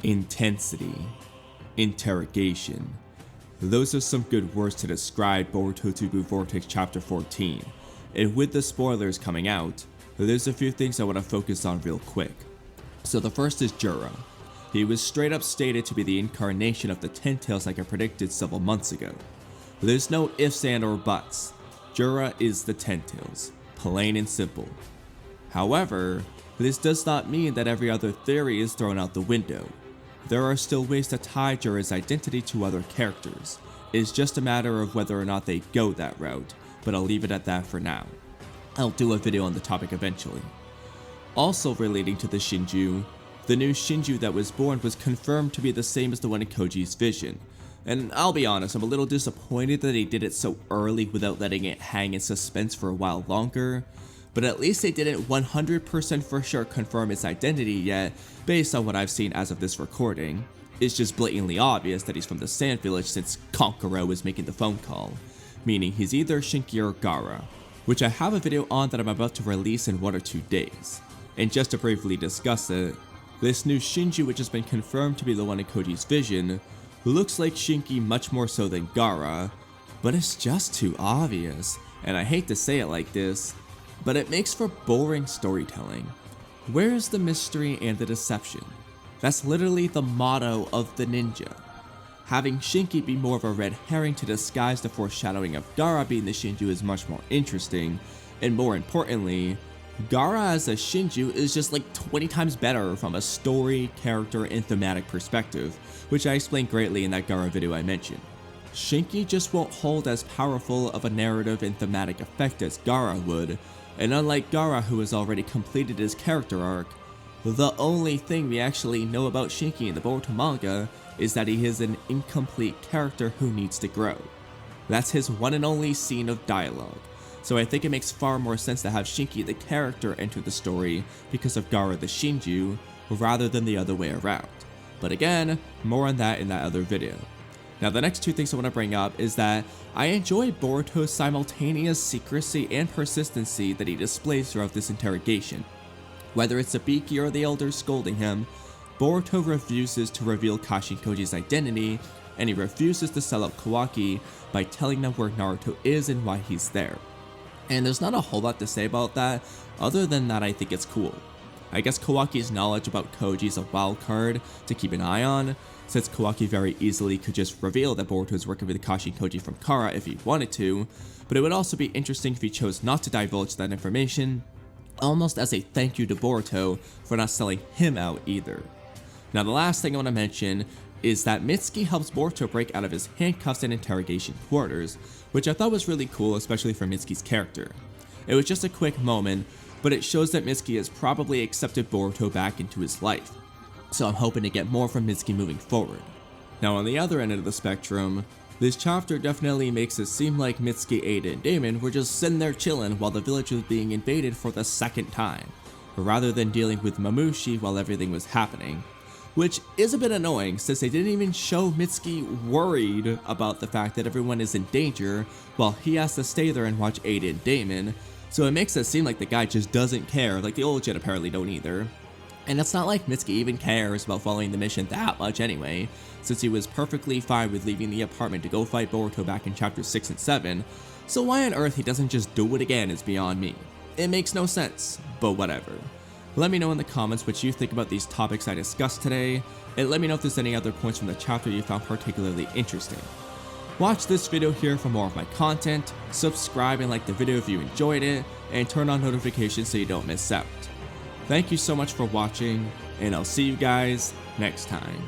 Intensity, interrogation. Those are some good words to describe Boruto Vortex chapter 14. And with the spoilers coming out, there's a few things I want to focus on real quick. So the first is Jura. He was straight up stated to be the incarnation of the Tentals like I predicted several months ago. There's no ifs and or buts. Jura is the Tentals, plain and simple. However, this does not mean that every other theory is thrown out the window. There are still ways to tie Jura's identity to other characters. It's just a matter of whether or not they go that route, but I'll leave it at that for now. I'll do a video on the topic eventually. Also relating to the Shinju, the new Shinju that was born was confirmed to be the same as the one in Koji's vision. And I'll be honest, I'm a little disappointed that he did it so early without letting it hang in suspense for a while longer. But at least they didn't 100% for sure confirm his identity yet, based on what I've seen as of this recording. It's just blatantly obvious that he's from the Sand Village since Kankuro was making the phone call, meaning he's either Shinki or Gaara, which I have a video on that I'm about to release in 1 or 2 days. And just to briefly discuss it, this new Shinju, which has been confirmed to be the one in Koji's vision, looks like Shinki much more so than Gaara, but it's just too obvious, and I hate to say it like this, but it makes for boring storytelling. Where is the mystery and the deception? That's literally the motto of the ninja. Having Shinki be more of a red herring to disguise the foreshadowing of Gaara being the Shinju is much more interesting, and more importantly, Gaara as a Shinju is just like 20 times better from a story, character, and thematic perspective, which I explained greatly in that Gaara video I mentioned. Shinki just won't hold as powerful of a narrative and thematic effect as Gaara would, and unlike Gaara who has already completed his character arc, the only thing we actually know about Shinki in the Boruto manga is that he is an incomplete character who needs to grow. That's his one and only scene of dialogue, so I think it makes far more sense to have Shinki the character enter the story because of Gaara the Shinju, rather than the other way around. But again, more on that in that other video. Now the next two things I want to bring up is that I enjoy Boruto's simultaneous secrecy and persistency that he displays throughout this interrogation. Whether it's Sabiki or the elders scolding him, Boruto refuses to reveal Kashi Koji's identity, and he refuses to sell out Kawaki by telling them where Naruto is and why he's there. And there's not a whole lot to say about that, other than that I think it's cool. I guess Kawaki's knowledge about Koji is a wild card to keep an eye on, since Kawaki very easily could just reveal that Boruto is working with Kashi Koji from Kara if he wanted to, but it would also be interesting if he chose not to divulge that information, almost as a thank you to Boruto for not selling him out either. Now the last thing I want to mention is that Mitsuki helps Boruto break out of his handcuffs and interrogation quarters, which I thought was really cool, especially for Mitsuki's character. It was just a quick moment, but it shows that Mitsuki has probably accepted Boruto back into his life, so I'm hoping to get more from Mitsuki moving forward. Now on the other end of the spectrum, this chapter definitely makes it seem like Mitsuki, Ada, and Damon were just sitting there chilling while the village was being invaded for the second time, rather than dealing with Mamushi while everything was happening. Which is a bit annoying since they didn't even show Mitsuki worried about the fact that everyone is in danger while he has to stay there and watch Ada and Damon, so it makes it seem like the guy just doesn't care, like the old Jin apparently don't either. And it's not like Mitsuki even cares about following the mission that much anyway, since he was perfectly fine with leaving the apartment to go fight Boruto back in chapters 6 and 7, so why on earth he doesn't just do it again is beyond me. It makes no sense, but whatever. Let me know in the comments what you think about these topics I discussed today, and let me know if there's any other points from the chapter you found particularly interesting. Watch this video here for more of my content, subscribe and like the video if you enjoyed it, and turn on notifications so you don't miss out. Thank you so much for watching, and I'll see you guys next time.